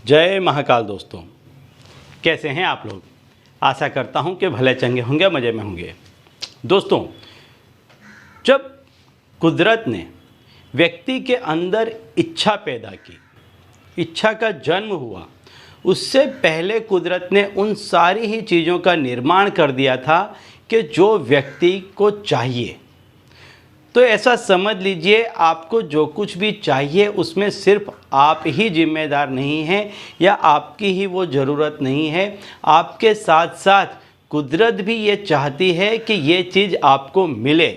जय महाकाल दोस्तों, कैसे हैं आप लोग। आशा करता हूं कि भले चंगे होंगे, मज़े में होंगे। दोस्तों, जब कुदरत ने व्यक्ति के अंदर इच्छा पैदा की, इच्छा का जन्म हुआ, उससे पहले कुदरत ने उन सारी ही चीज़ों का निर्माण कर दिया था कि जो व्यक्ति को चाहिए। तो ऐसा समझ लीजिए, आपको जो कुछ भी चाहिए उसमें सिर्फ आप ही जिम्मेदार नहीं हैं या आपकी ही वो ज़रूरत नहीं है। आपके साथ साथ कुदरत भी ये चाहती है कि ये चीज़ आपको मिले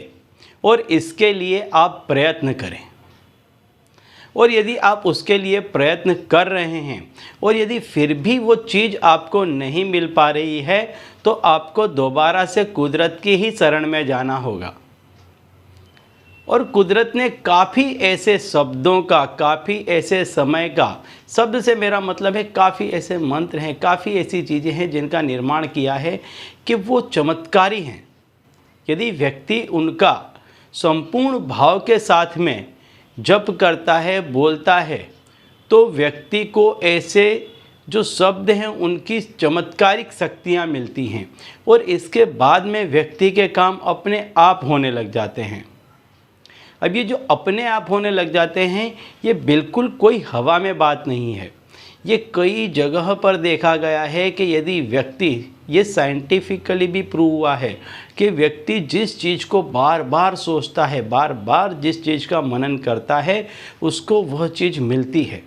और इसके लिए आप प्रयत्न करें। और यदि आप उसके लिए प्रयत्न कर रहे हैं और यदि फिर भी वो चीज़ आपको नहीं मिल पा रही है, तो आपको दोबारा से कुदरत की ही शरण में जाना होगा। और कुदरत ने काफ़ी ऐसे शब्दों का, काफ़ी ऐसे समय का, शब्द से मेरा मतलब है काफ़ी ऐसे मंत्र हैं, काफ़ी ऐसी चीज़ें हैं जिनका निर्माण किया है कि वो चमत्कारी हैं। यदि व्यक्ति उनका संपूर्ण भाव के साथ में जप करता है, बोलता है, तो व्यक्ति को ऐसे जो शब्द हैं उनकी चमत्कारिक शक्तियाँ मिलती हैं और इसके बाद में व्यक्ति के काम अपने आप होने लग जाते हैं। अब ये जो अपने आप होने लग जाते हैं, ये बिल्कुल कोई हवा में बात नहीं है। ये कई जगह पर देखा गया है कि यदि व्यक्ति, ये साइंटिफिकली भी प्रूव हुआ है कि व्यक्ति जिस चीज़ को बार बार सोचता है, बार बार जिस चीज़ का मनन करता है, उसको वह चीज़ मिलती है।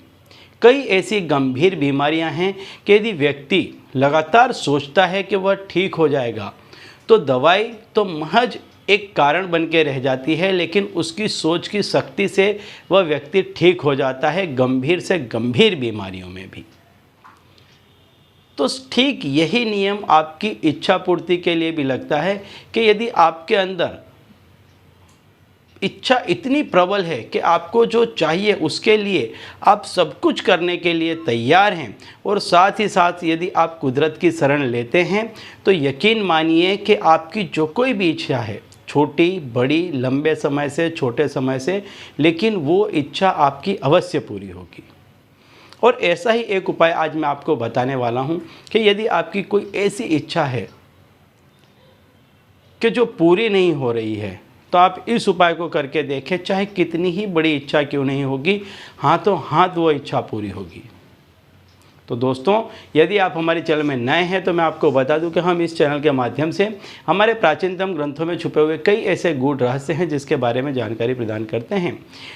कई ऐसी गंभीर बीमारियां हैं कि यदि व्यक्ति लगातार सोचता है कि वह ठीक हो जाएगा, तो दवाई तो महज एक कारण बन के रह जाती है, लेकिन उसकी सोच की शक्ति से वह व्यक्ति ठीक हो जाता है, गंभीर से गंभीर बीमारियों में भी। तो ठीक यही नियम आपकी इच्छा पूर्ति के लिए भी लगता है कि यदि आपके अंदर इच्छा इतनी प्रबल है कि आपको जो चाहिए उसके लिए आप सब कुछ करने के लिए तैयार हैं और साथ ही साथ यदि आप कुदरत की शरण लेते हैं, तो यकीन मानिए कि आपकी जो कोई भी इच्छा है, छोटी बड़ी, लंबे समय से, छोटे समय से, लेकिन वो इच्छा आपकी अवश्य पूरी होगी। और ऐसा ही एक उपाय आज मैं आपको बताने वाला हूँ कि यदि आपकी कोई ऐसी इच्छा है कि जो पूरी नहीं हो रही है, तो आप इस उपाय को करके देखें। चाहे कितनी ही बड़ी इच्छा क्यों नहीं होगी, हाथों हाथ वो इच्छा पूरी होगी। तो दोस्तों, यदि आप हमारे चैनल में नए हैं तो मैं आपको बता दूं कि हम इस चैनल के माध्यम से हमारे प्राचीनतम ग्रंथों में छुपे हुए कई ऐसे गूढ़ रहस्य हैं जिसके बारे में जानकारी प्रदान करते हैं।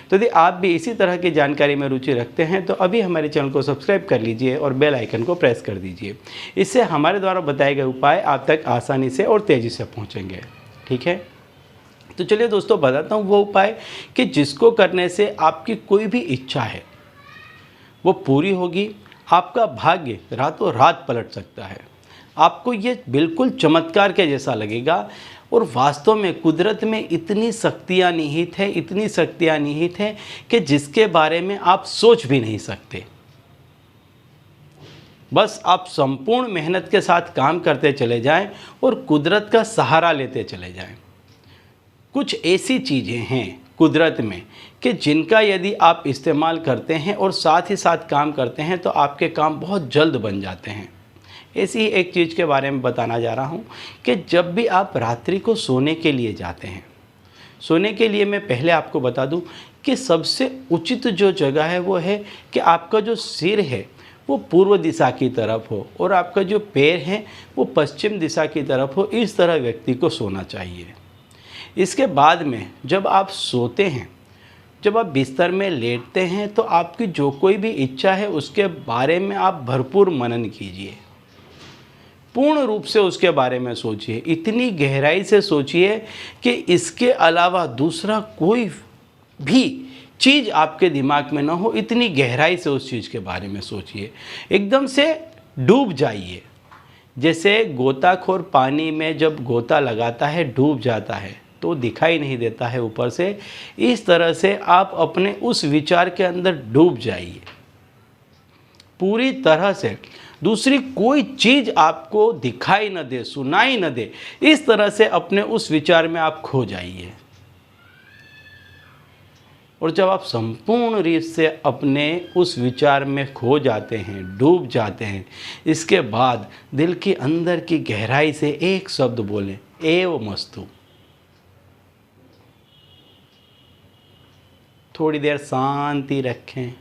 तो यदि आप भी इसी तरह की जानकारी में रुचि रखते हैं तो अभी हमारे चैनल को सब्सक्राइब कर लीजिए और बेल आइकन को प्रेस कर दीजिए। इससे हमारे द्वारा बताए गए उपाय आप तक आसानी से और तेज़ी से पहुँचेंगे। ठीक है, तो चलिए दोस्तों, बताता हूँ वो उपाय कि जिसको करने से आपकी कोई भी इच्छा है वो पूरी होगी। आपका भाग्य रातों रात पलट सकता है। आपको ये बिल्कुल चमत्कार के जैसा लगेगा और वास्तव में कुदरत में इतनी शक्तियाँ निहित है, इतनी शक्तियाँ निहित हैं कि जिसके बारे में आप सोच भी नहीं सकते। बस आप संपूर्ण मेहनत के साथ काम करते चले जाएं और कुदरत का सहारा लेते चले जाएं। कुछ ऐसी चीज़ें हैं कुदरत में कि जिनका यदि आप इस्तेमाल करते हैं और साथ ही साथ काम करते हैं तो आपके काम बहुत जल्द बन जाते हैं। ऐसी ही एक चीज़ के बारे में बताना जा रहा हूँ कि जब भी आप रात्रि को सोने के लिए जाते हैं, सोने के लिए मैं पहले आपको बता दूँ कि सबसे उचित जो जगह है वो है कि आपका जो सिर है वो पूर्व दिशा की तरफ हो और आपका जो पैर है वो पश्चिम दिशा की तरफ हो। इस तरह व्यक्ति को सोना चाहिए। इसके बाद में जब आप सोते हैं, जब आप बिस्तर में लेटते हैं, तो आपकी जो कोई भी इच्छा है उसके बारे में आप भरपूर मनन कीजिए। पूर्ण रूप से उसके बारे में सोचिए, इतनी गहराई से सोचिए कि इसके अलावा दूसरा कोई भी चीज़ आपके दिमाग में ना हो। इतनी गहराई से उस चीज़ के बारे में सोचिए, एकदम से डूब जाइए। जैसे गोताखोर पानी में जब गोता लगाता है, डूब जाता है तो दिखाई नहीं देता है ऊपर से, इस तरह से आप अपने उस विचार के अंदर डूब जाइए पूरी तरह से। दूसरी कोई चीज़ आपको दिखाई न दे, सुनाई न दे, इस तरह से अपने उस विचार में आप खो जाइए। और जब आप संपूर्ण रूप से अपने उस विचार में खो जाते हैं, डूब जाते हैं, इसके बाद दिल के अंदर की गहराई से एक शब्द बोलें, एवमस्तु। थोड़ी देर शांति रखें,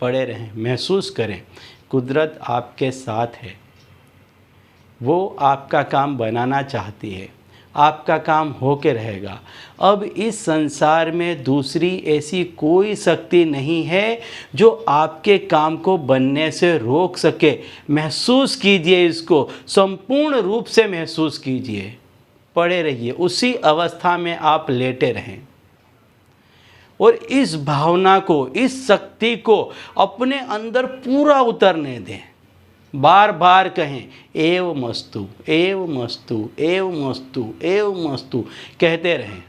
पड़े रहें, महसूस करें कुदरत आपके साथ है। वो आपका काम बनाना चाहती है, आपका काम होके रहेगा। अब इस संसार में दूसरी ऐसी कोई शक्ति नहीं है जो आपके काम को बनने से रोक सके। महसूस कीजिए, इसको संपूर्ण रूप से महसूस कीजिए। पड़े रहिए, उसी अवस्था में आप लेटे रहें और इस भावना को, इस शक्ति को अपने अंदर पूरा उतरने दें। बार बार कहें एवमस्तु, एवमस्तु, एवमस्तु, एवमस्तु कहते रहें।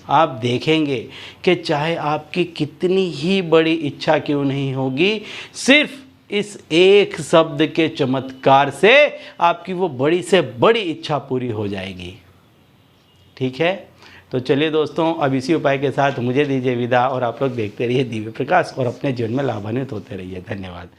आप देखेंगे कि चाहे आपकी कितनी ही बड़ी इच्छा क्यों नहीं होगी, सिर्फ इस एक शब्द के चमत्कार से आपकी वो बड़ी से बड़ी इच्छा पूरी हो जाएगी। ठीक है, तो चलिए दोस्तों, अब इसी उपाय के साथ मुझे दीजिए विदा और आप लोग देखते रहिए दिव्य प्रकाश और अपने जीवन में लाभान्वित होते रहिए। धन्यवाद।